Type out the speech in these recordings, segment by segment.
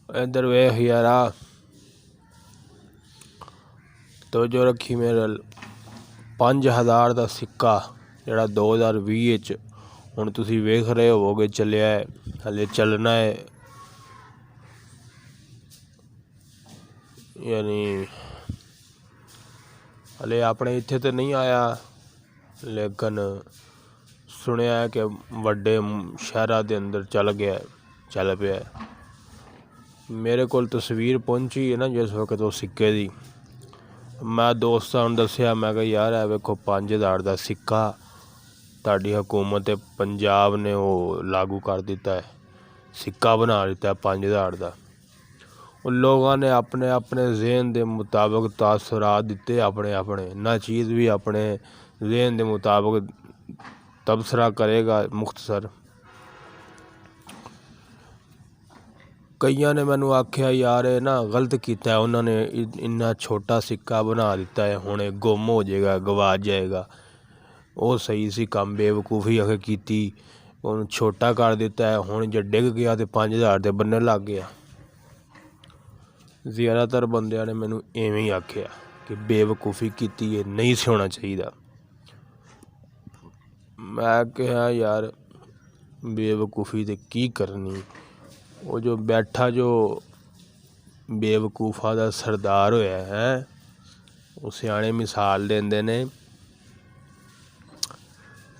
इधर वेख यारा तो जो रखी मेरे 5000 का सिक्का जोड़ा 2020 हुण तुसीं वेख रहे होवोगे चलिया है, हले चलना है। यानी हले अपने इत्थे तो नहीं आया, लेकिन सुनिया है कि वड्डे शहरां दे अंदर चल गया, चल पिया। मेरे कोल तस्वीर पहुंची है ना जिस वक्त वो सिक्के दी, मैं दोस्तां नूं दस्सिया, मैं कहा यार है वेखो 5000 का सिक्का तुहाडी हुकूमत पंजाब ने वो लागू कर दिता है, सिक्का बना दिता है 5000 का। उन लोगों ने अपने अपने जहन के मुताबिक तासुरात दिते, अपने अपने ना चीज़ भी अपने जहन के मुताबिक तबसरा करेगा मुख्तसर। कईयां ने मैनू आख्या यार ये ना गलत किया है, उन्होंने इन्ना छोटा सिक्का बना दिता है, हुण गुम हो जाएगा, गवाच जाएगा। वो सही सी काम बेवकूफ़ी अगर की, उन्होंने छोटा कर दिता है, हुण जे डिग गया तो 5000 ते बनने लग गया। ज़्यादातर बंदियां ने मैनू इवें ही आख्या कि बेवकूफ़ी की है, नहीं सी होना चाहिए। मैं कहा यार बेवकूफ़ी तो की करनी, वो जो बैठा जो बेवकूफ़ा का सरदार होया है, वो सियाणे मिसाल देंदे ने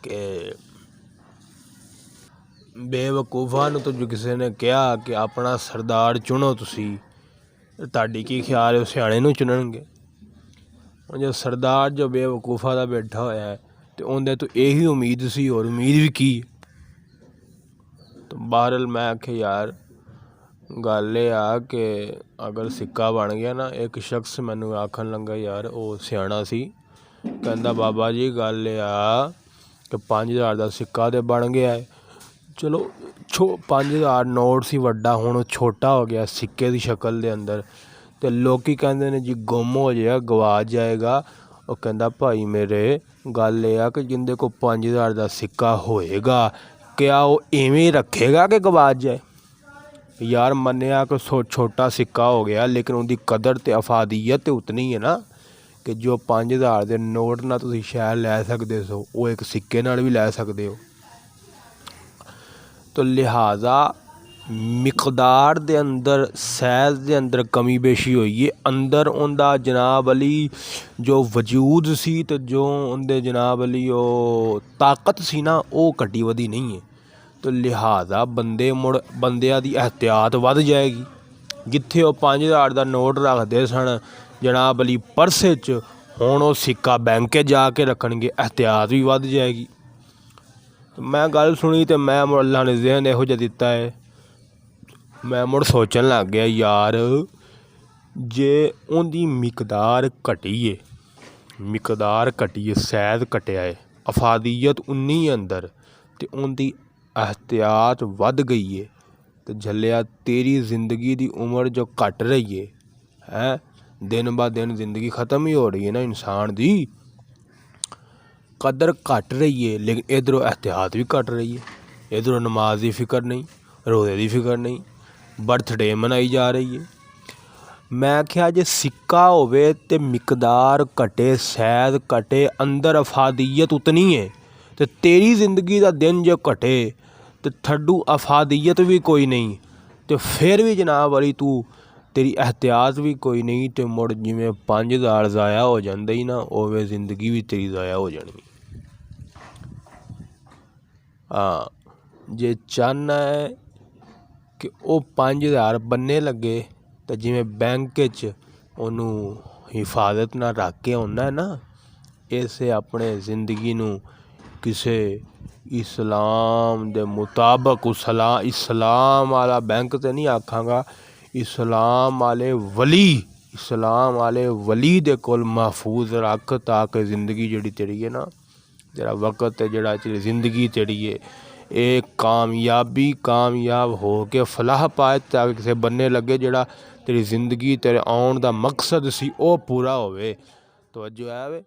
कि बेवकूफ़ा नूं तो जो किसी ने कहा कि अपना सरदार चुनो तुसी, तुहाडी की ख्याल है सियाणे नूं चुनणगे। जो सरदार जो बेवकूफ़ा का बैठा होया है तो उन्हें तो यही उम्मीद सी, और उम्मीद भी की। तो बहरहाल मैं आख्या यार गल ये आ कि अगर सिक्का बन गया ना, एक शख्स मैनू आखन लगा यार वो सियाणा सी, कहंदा बाबा जी गल ये आ कि 5000 का सिक्का तो बन गया है, चलो 5000 नोट सी वड्डा, हुण छोटा हो गया सिक्के की शक्ल के अंदर, तो लोग कहते हैं जी गुम हो जाएगा, गवाच जाएगा। वो कहंदा भाई मेरे गल ये आ कि जिंदे को 5000 का सिक्का होएगा, क्या वो इवें रखेगा कि गवाच जाए? यार मन्निया कि छोटा सिक्का हो गया, लेकिन उनकी कदर तो अफादियत तो उतनी है ना, कि जो 5000 के नोट ना तुसीं शायद लै सकते सो, वो एक सिक्के नाल भी लै सकते हो। तो लिहाजा मिकदार दे अंदर सैज़ दे अंदर कमी बेशी हुई है, अंदर उनका जनाब अली जो वजूद सी तो जो उनके जनाब अली वो ताकत सी ना, वो घटी वधी नहीं है। तो लिहाजा बंदे मुड़ बंदियां दी एहतियात वध जाएगी। जिथे वो 5000 का नोट रखते सन जनाब अली पर्स च, हुण वो सिक्का बैंक जाके रखणगे, एहतियात भी वध जाएगी। तो मैं गल सुनी तो मैं मुड़ अल्लाह ने ज़हन इहो जिहा दिता है, मैं मुड़ सोचन लग गया यार जे उनकी मिकदार घटी है, मिकदार घटी है, सैद घटिया है, अफादियत उन्नी अंदर, तो उनकी एहतियात वध गई है, तो झलिया तेरी जिंदगी की उम्र जो घट रही है दिन ब दिन जिंदगी ख़त्म ही हो रही है ना, इंसान की कदर घट रही है, लेकिन इधरों एहतियात भी घट रही है। इधरों नमाज की फिक्र नहीं, रोज़े की फिक्र नहीं, बर्थडे मनाई जा रही है। मैं आख्या जे सिक्का होवे ते मिकदार घटे, सैद घटे, अंदर अफादियत उतनी है, तो तेरी जिंदगी का दिन जो घटे तो थड्डू अफादियत भी कोई नहीं, तो फिर भी जनाब वाली तू तेरी एहतियात भी कोई नहीं, तो मुड़ जिमें 5000 ज़ाया हो जाते ही ना, उवें जिंदगी भी तेरी ज़ाया हो जानी। हाँ जे चाहना है कि वो 5000 बनने लगे, तो जिमें बैंक च उन्होंने हिफाजत ना रख के आना है ना, इसे अपने जिंदगी नू किसे इस्लाम दे मुताबिक, इस्लाम वाला बैंक तो नहीं आखांगा, इस्लाम वाले वली, इस्लाम वाले वली दे कोल महफूज रख, ताकि जिंदगी जिहड़ी तेरी है ना, तेरा वक्त है जिहड़ा तेरी जिंदगी तेरी है एक कामयाब हो के फलाह पाए, ताकि किसी बनने लगे जिहड़ा तेरी जिंदगी तेरे आउण दा मकसद सी वो पूरा होवे। तो जो है वे